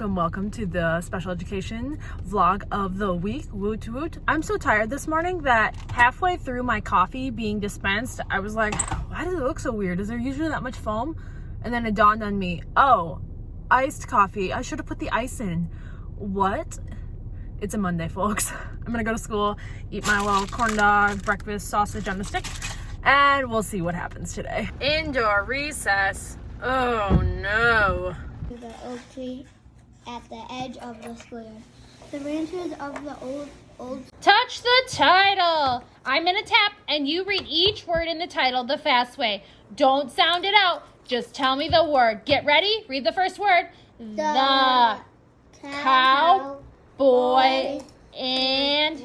welcome to the special education vlog of the week. Woot woot. I'm so tired this morning that halfway through my coffee being dispensed, I was like, why does it look so weird? Is there usually that much foam? And then it dawned on me, oh, iced coffee. I should have put the ice in. What? It's a Monday, folks. I'm gonna go to school, eat my little corn dog, breakfast, sausage on the stick, and we'll see what happens today. Indoor recess. Oh no. The oak tree at the edge of the schoolyard. The branches of the old. Touch the title. I'm gonna tap and you read each word in the title the fast way. Don't sound it out. Just tell me the word. Get ready. Read the first word. The cowboy and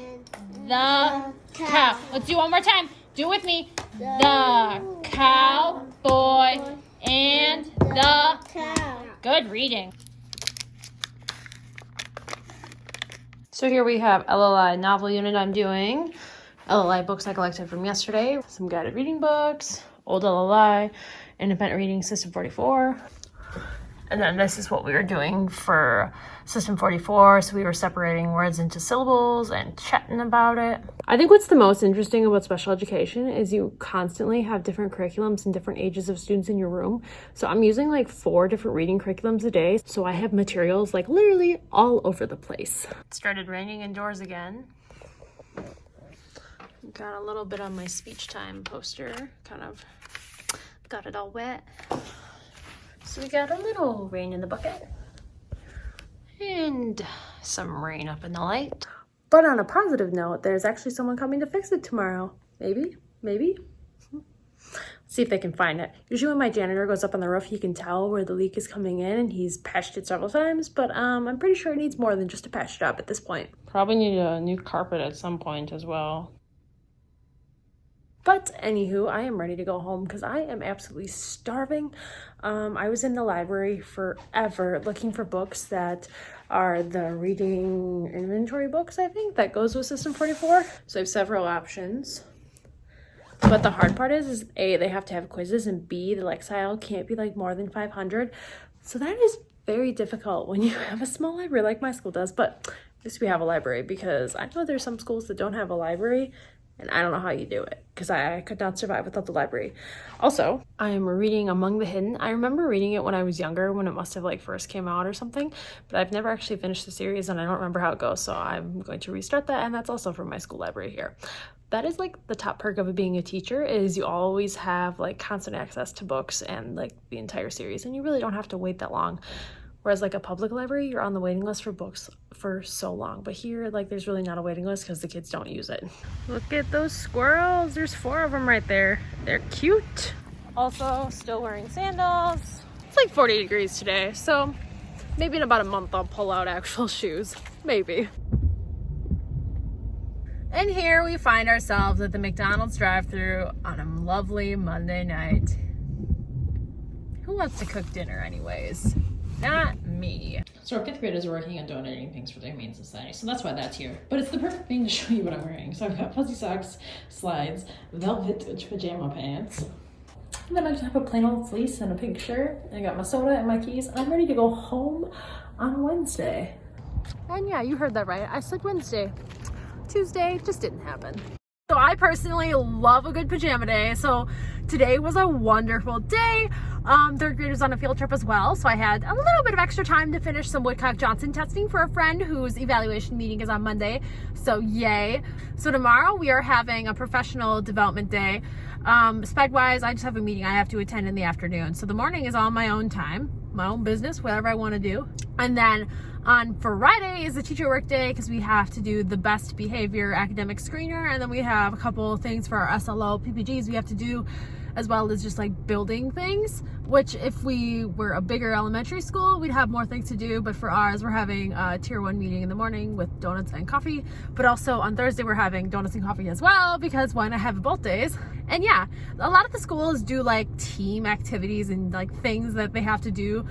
the cow. Let's do one more time. Do it with me. The cowboy and the cow. Good reading. So here we have LLI novel unit I'm doing. LLI books I collected from yesterday. Some guided reading books, old LLI, independent reading system 44. And then this is what we were doing for System 44. So we were separating words into syllables and chatting about it. I think what's the most interesting about special education is you constantly have different curriculums and different ages of students in your room. So I'm using like 4 different reading curriculums a day. So I have materials like literally all over the place. It started raining indoors again. Got a little bit on my speech time poster. Kind of got it all wet. So we got a little rain in the bucket and some rain up in the light. But on a positive note, there's actually someone coming to fix it tomorrow. Maybe. See if they can find it. Usually when my janitor goes up on the roof, he can tell where the leak is coming in and he's patched it several times, but I'm pretty sure it needs more than just a patch job at this point. Probably need a new carpet at some point as well. But anywho, I am ready to go home because I am absolutely starving. I was in the library forever looking for books that are the reading inventory books, I think, that goes with System 44. So I have several options. But the hard part is A, they have to have quizzes, and B, the Lexile can't be like more than 500. So that is very difficult when you have a small library like my school does. But at least we have a library, because I know there's some schools that don't have a library. And I don't know how you do it, because I could not survive without the library. Also, I am reading Among the Hidden. I remember reading it when I was younger, when it must have like first came out or something, but I've never actually finished the series and I don't remember how it goes, so I'm going to restart that, and that's also from my school library here. That is like the top perk of being a teacher, is you always have like constant access to books and like the entire series, and you really don't have to wait that long. Whereas like a public library, you're on the waiting list for books for so long. But here, like, there's really not a waiting list because the kids don't use it. Look at those squirrels. There's 4 of them right there. They're cute. Also, still wearing sandals. It's like 40 degrees today, so maybe in about a month I'll pull out actual shoes. Maybe. And here we find ourselves at the McDonald's drive-thru on a lovely Monday night. Who wants to cook dinner anyways? Not me. So our 5th graders are working on donating things for the Humane Society, so that's why that's here. But it's the perfect thing to show you what I'm wearing. So I've got fuzzy socks, slides, velvet pajama pants. And then I just have a plain old fleece and a pink shirt. And I got my soda and my keys. And I'm ready to go home on Wednesday. And yeah, you heard that right. I said Wednesday. Tuesday just didn't happen. So I personally love a good pajama day. So today was a wonderful day. 3rd graders on a field trip as well. So I had a little bit of extra time to finish some Woodcock-Johnson testing for a friend whose evaluation meeting is on Monday. So yay. So tomorrow we are having a professional development day. Sped-wise, I just have a meeting I have to attend in the afternoon. So the morning is all my own time, my own business, whatever I want to do. And then on Friday is the teacher work day, because we have to do the best behavior academic screener, and then we have a couple things for our SLO PPGs we have to do, as well as just like building things, which if we were a bigger elementary school, we'd have more things to do. But for ours, we're having a tier 1 meeting in the morning with donuts and coffee. But also on Thursday, we're having donuts and coffee as well, because why not have it both days? And yeah, a lot of the schools do like team activities and like things that they have to do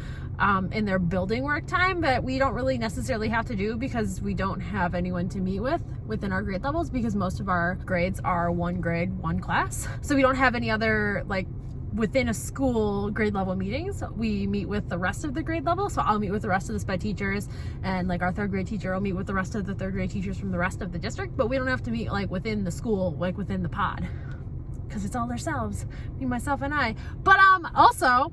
in their building work time that we don't really necessarily have to do, because we don't have anyone to meet with within our grade levels, because most of our grades are 1 grade, 1 class. So we don't have any other like within a school grade level meetings, we meet with the rest of the grade level. So I'll meet with the rest of the SPED teachers, and like our 3rd grade teacher will meet with the rest of the 3rd grade teachers from the rest of the district, but we don't have to meet like within the school, like within the pod, because it's all ourselves, me, myself, and I. But also,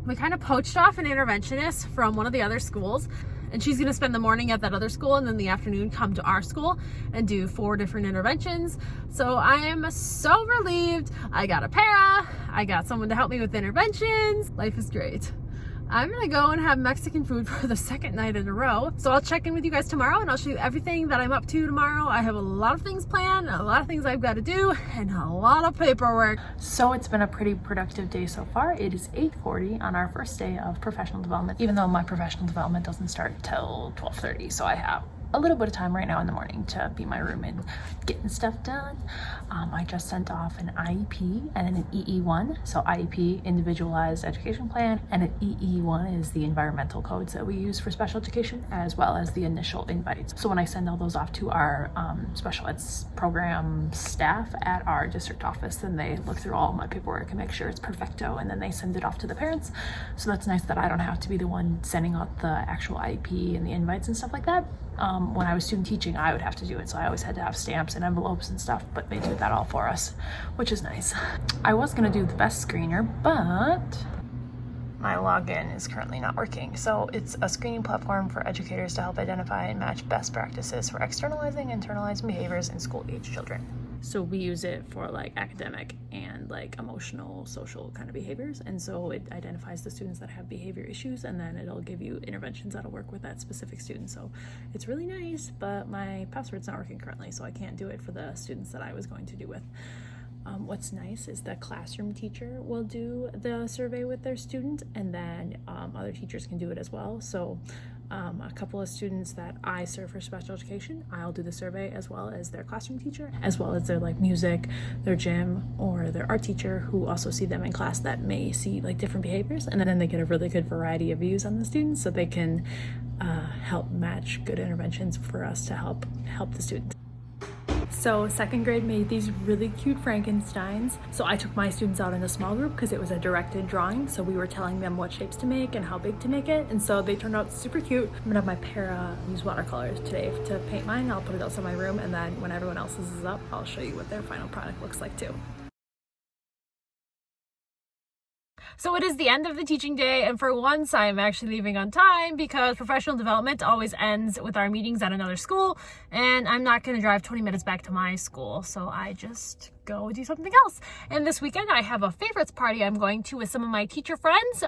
we kind of poached off an interventionist from one of the other schools, and she's going to spend the morning at that other school and then the afternoon come to our school and do 4 different interventions. So I am so relieved. I got a para, I got someone to help me with interventions. Life is great. I'm gonna go and have Mexican food for the 2nd night in a row. So I'll check in with you guys tomorrow and I'll show you everything that I'm up to tomorrow. I have a lot of things planned, a lot of things I've got to do, and a lot of paperwork. So it's been a pretty productive day so far. It is 8:40 on our first day of professional development, even though my professional development doesn't start till 12:30. So I have a little bit of time right now in the morning to be in my room and getting stuff done. I just sent off an IEP and an EE1. So IEP, Individualized Education Plan, and an EE1 is the environmental codes that we use for special education, as well as the initial invites. So when I send all those off to our special ed program staff at our district office, then they look through all my paperwork and make sure it's perfecto, and then they send it off to the parents. So that's nice that I don't have to be the one sending out the actual IEP and the invites and stuff like that. When I was student teaching, I would have to do it, so I always had to have stamps and envelopes and stuff, but they did that all for us, which is nice. I was gonna do the best screener, but my login is currently not working. So it's a screening platform for educators to help identify and match best practices for externalizing and internalizing behaviors in school-age children. So we use it for like academic and like emotional, social kind of behaviors. And so it identifies the students that have behavior issues, and then it'll give you interventions that'll work with that specific student. So it's really nice, but my password's not working currently, so I can't do it for the students that I was going to do with. What's nice is the classroom teacher will do the survey with their student, and then other teachers can do it as well. So a couple of students that I serve for special education, I'll do the survey, as well as their classroom teacher, as well as their like music, their gym, or their art teacher, who also see them in class that may see like different behaviors, and then they get a really good variety of views on the students, so they can help match good interventions for us to help the students. So 2nd grade made these really cute Frankensteins. So I took my students out in a small group because it was a directed drawing. So we were telling them what shapes to make and how big to make it. And so they turned out super cute. I'm gonna have my para use watercolors today to paint mine. I'll put it outside my room, and then when everyone else's is up, I'll show you what their final product looks like too. So it is the end of the teaching day, and for once I am actually leaving on time because professional development always ends with our meetings at another school, and I'm not going to drive 20 minutes back to my school, so I just go do something else. And this weekend I have a favorites party I'm going to with some of my teacher friends,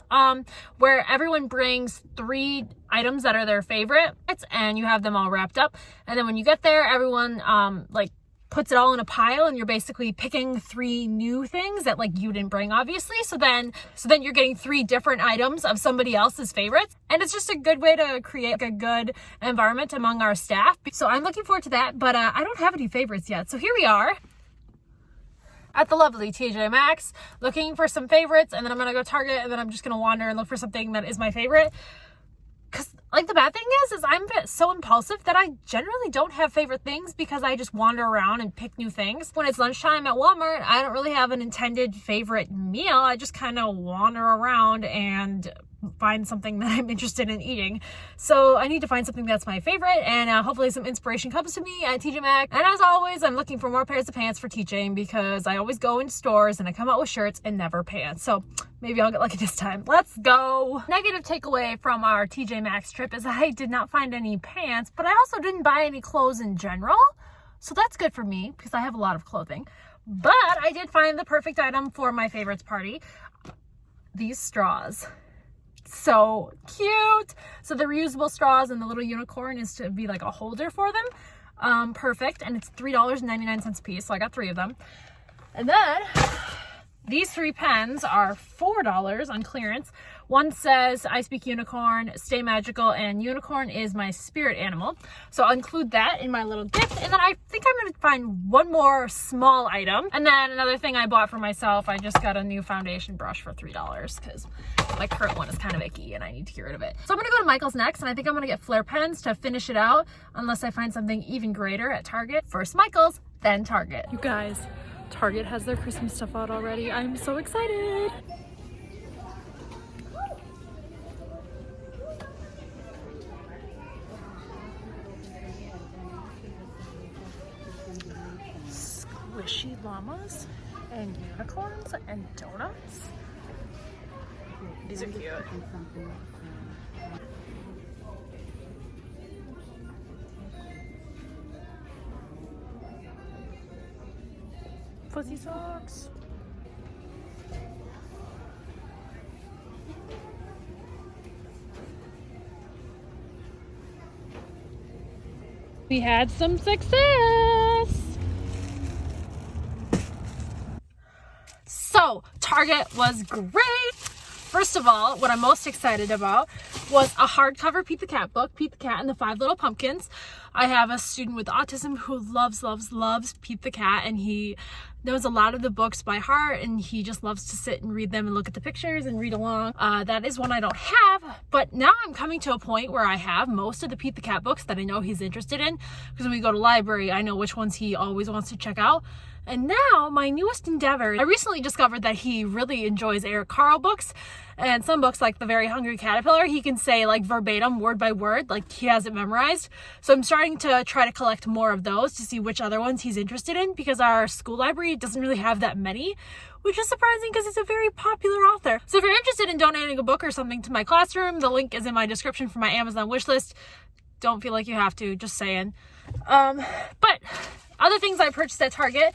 where everyone brings 3 items that are their favorites, and you have them all wrapped up, and then when you get there, everyone puts it all in a pile, and you're basically picking 3 new things that like you didn't bring, obviously. So then you're getting 3 different items of somebody else's favorites, and it's just a good way to create a good environment among our staff. So I'm looking forward to that, but I don't have any favorites yet. So here we are at the lovely TJ Maxx looking for some favorites, and then I'm gonna go Target, and then I'm just gonna wander and look for something that is my favorite. Because like the bad thing is I'm so impulsive that I generally don't have favorite things because I just wander around and pick new things. When it's lunchtime at Walmart, I don't really have an intended favorite meal. I just kind of wander around and find something that I'm interested in eating. So I need to find something that's my favorite, and hopefully some inspiration comes to me at TJ Maxx. And as always, I'm looking for more pairs of pants for teaching because I always go in stores and I come out with shirts and never pants. So maybe I'll get lucky this time. Let's go. Negative takeaway from our TJ Maxx trip is I did not find any pants, but I also didn't buy any clothes in general. So that's good for me because I have a lot of clothing. But I did find the perfect item for my favorites party. These straws. So cute. So the reusable straws, and the little unicorn is to be like a holder for them. Perfect. And it's $3.99 a piece. So I got 3 of them. And then these 3 pens are $4 on clearance. One says, I speak unicorn, stay magical, and unicorn is my spirit animal. So I'll include that in my little gift. And then I think I'm going to find one more small item. And then another thing I bought for myself, I just got a new foundation brush for $3 because my current one is kind of icky and I need to get rid of it. So I'm going to go to Michael's next, and I think I'm going to get flare pens to finish it out unless I find something even greater at Target. First Michael's, then Target. You guys, Target has their Christmas stuff out already. I'm so excited. Squishy llamas and unicorns and donuts. These are cute. Fuzzy socks. We had some success. So, Target was great. First of all, what I'm most excited about was a hardcover Pete the Cat book, Pete the Cat and the Five Little Pumpkins. I have a student with autism who loves Pete the Cat, and he knows a lot of the books by heart, and he just loves to sit and read them and look at the pictures and read along. That is one I don't have, but now I'm coming to a point where I have most of the Pete the Cat books that I know he's interested in, because when we go to library, I know which ones he always wants to check out. And now, my newest endeavor, I recently discovered that he really enjoys Eric Carle books, and some books like The Very Hungry Caterpillar, he can say like verbatim, word by word, like he has it memorized. So I'm starting to try to collect more of those to see which other ones he's interested in, because our school library doesn't really have that many, which is surprising because he's a very popular author. So if you're interested in donating a book or something to my classroom, the link is in my description for my Amazon wishlist. Don't feel like you have to, just saying. But other things I purchased at Target,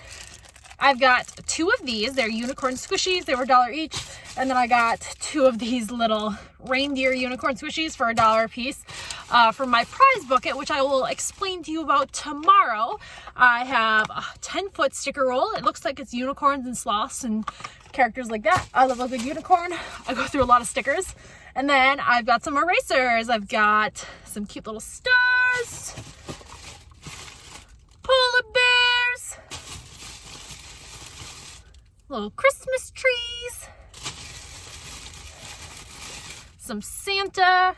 I've got 2 of these. They're unicorn squishies. They were $1 each. And then I got 2 of these little reindeer unicorn squishies for $1 a piece. For my prize bucket, which I will explain to you about tomorrow, I have a 10-foot sticker roll. It looks like it's unicorns and sloths and characters like that. I love a good unicorn. I go through a lot of stickers. And then I've got some erasers. I've got some cute little stars, polar bears, little Christmas trees, some Santa,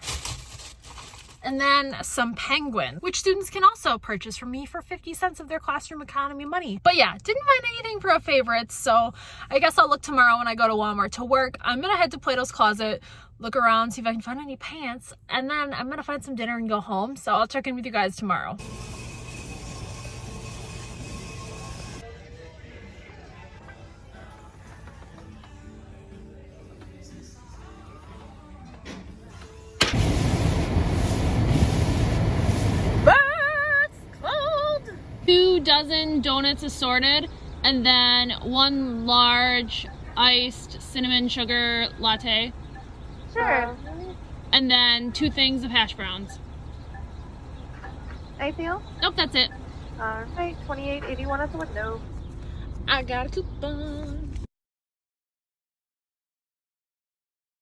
and then some penguins, which students can also purchase from me for 50 cents of their classroom economy money. But yeah, didn't find anything for a favorite, so I guess I'll look tomorrow when I go to Walmart to work. I'm gonna head to Plato's Closet, look around, see if I can find any pants, and then I'm gonna find some dinner and go home. So I'll check in with you guys tomorrow. Two dozen donuts assorted, and then 1 large iced cinnamon sugar latte. Sure. And then 2 things of hash browns. Anything else? Nope, that's it. Alright, 28.81 at the window. I got a coupon.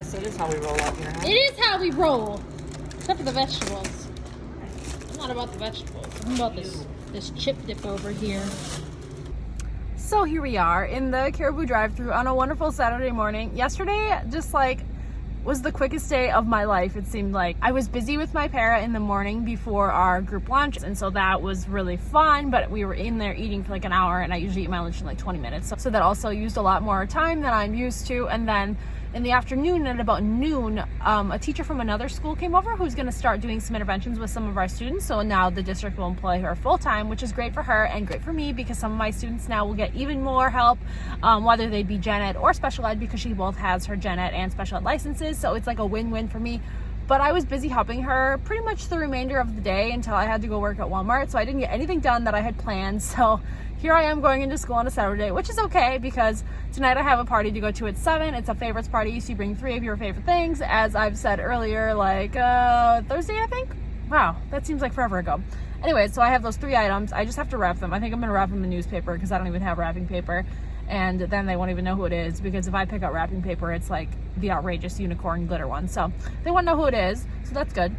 So it is how we roll out here, huh? It is how we roll, except for the vegetables. I'm not about the vegetables. I'm about this chip dip over here. So here we are in the Caribou drive-thru on a wonderful Saturday morning. Yesterday, just like, was the quickest day of my life, it seemed like. I was busy with my para in the morning before our group lunch, and so that was really fun, but we were in there eating for like an hour, and I usually eat my lunch in like 20 minutes. So that also used a lot more time than I'm used to. And then in the afternoon, at about noon, a teacher from another school came over who's going to start doing some interventions with some of our students. So now the district will employ her full-time, which is great for her and great for me, because some of my students now will get even more help, whether they be gen ed or special ed, because she both has her gen ed and special ed licenses. So it's like a win-win for me. But I was busy helping her pretty much the remainder of the day until I had to go work at Walmart. So I didn't get anything done that I had planned. So here I am going into school on a Saturday, which is okay, because tonight I have a party to go to at 7. It's a favorites party, so you bring 3 of your favorite things, as I've said earlier, like Thursday, I think? Wow, that seems like forever ago. Anyway, so I have those 3 items. I just have to wrap them. I think I'm gonna wrap them in newspaper, because I don't even have wrapping paper. And then they won't even know who it is, because if I pick out wrapping paper, it's like the outrageous unicorn glitter one. So they won't know who it is, so that's good.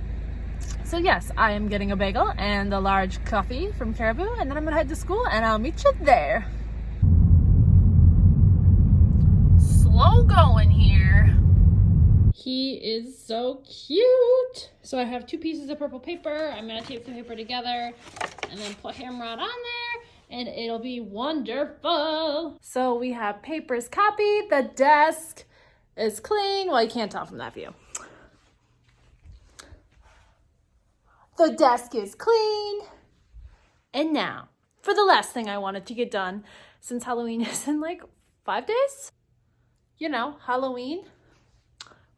So yes, I am getting a bagel and a large coffee from Caribou, and then I'm gonna head to school, and I'll meet you there. Slow going here. He is so cute. So I have 2 pieces of purple paper. I'm gonna tape the paper together and then put him right on there. and it'll be wonderful. So we have papers copied. The desk is clean. Well, you can't tell from that view. The desk is clean. And now, for the last thing I wanted to get done, since Halloween is in like 5 days. You know, Halloween.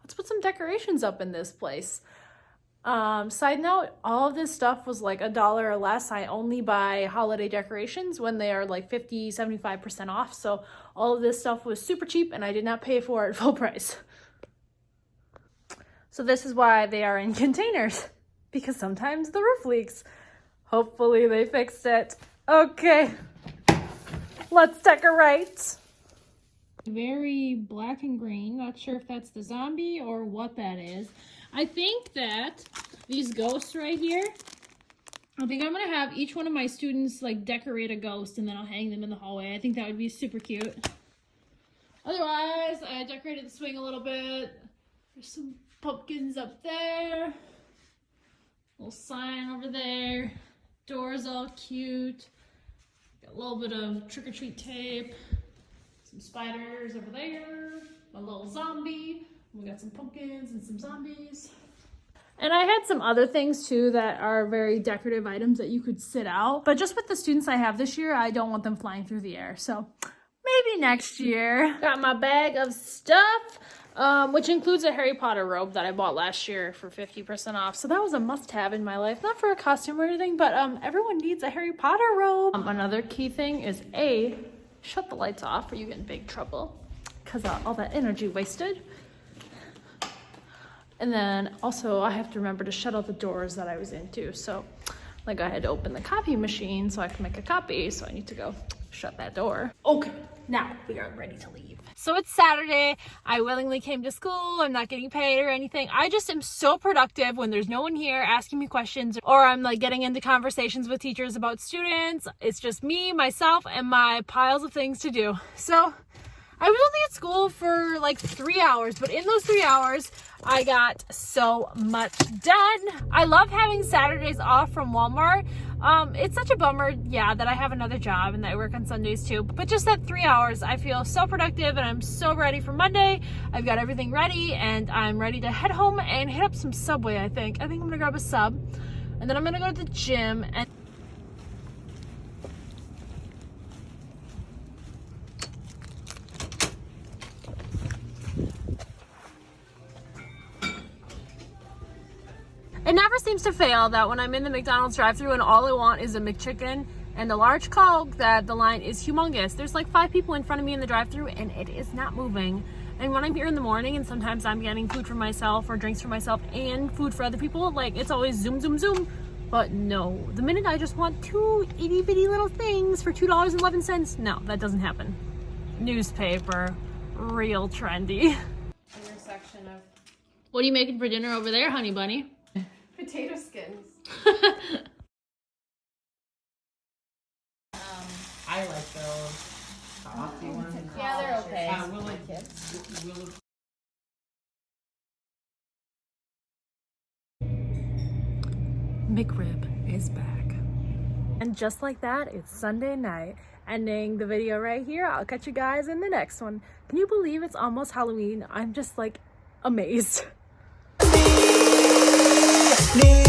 Let's put some decorations up in this place. Side note, all of this stuff was like $1 or less. I only buy holiday decorations when they are like 50, 75% off. So all of this stuff was super cheap and I did not pay for it full price. So this is why they are in containers, because sometimes the roof leaks. Hopefully they fixed it. Okay, let's decorate. Very black and green. Not sure if that's the zombie or what that is. I think that these ghosts right here, I think I'm going to have each one of my students like decorate a ghost and then I'll hang them in the hallway. I think that would be super cute. Otherwise, I decorated the swing a little bit. There's some pumpkins up there. Little sign over there. Doors all cute. Got a little bit of trick-or-treat tape. Some spiders over there. A little zombie. We got some pumpkins and some zombies. And I had some other things too that are very decorative items that you could sit out. But just with the students I have this year, I don't want them flying through the air. So maybe next year. Got my bag of stuff, which includes a Harry Potter robe that I bought last year for 50% off. So that was a must-have in my life. Not for a costume or anything, but everyone needs a Harry Potter robe. Another key thing is shut the lights off or you get in big trouble because all that energy wasted. And then also I have to remember to shut all the doors that I was into. So like I had to open the copy machine so I can make a copy. So I need to go shut that door. Okay, now we are ready to leave. So it's Saturday. I willingly came to school. I'm not getting paid or anything. I just am so productive when there's no one here asking me questions or I'm like getting into conversations with teachers about students. It's just me, myself, and my piles of things to do. So I was only at school for like 3 hours, but in those 3 hours, I got so much done. I love having Saturdays off from Walmart. It's such a bummer, yeah, that I have another job and that I work on Sundays too. But just that 3 hours, I feel so productive and I'm so ready for Monday. I've got everything ready and I'm ready to head home and hit up some Subway, I think. I think I'm gonna grab a sub and then I'm gonna go to the gym and it never seems to fail that when I'm in the McDonald's drive-thru and all I want is a McChicken and a large Coke, that the line is humongous. There's like 5 people in front of me in the drive-thru and it is not moving. And when I'm here in the morning and sometimes I'm getting food for myself or drinks for myself and food for other people, like it's always zoom, zoom, zoom. But no, the minute I just want 2 itty bitty little things for $2.11, no, that doesn't happen. Newspaper, real trendy. Intersection of What are you making for dinner over there, honey bunny? potato skins. I like those coffee ones. Yeah, they're okay. McRib is back. And just like that, it's Sunday night. Ending the video right here. I'll catch you guys in the next one. Can you believe it's almost Halloween? I'm just like amazed. Near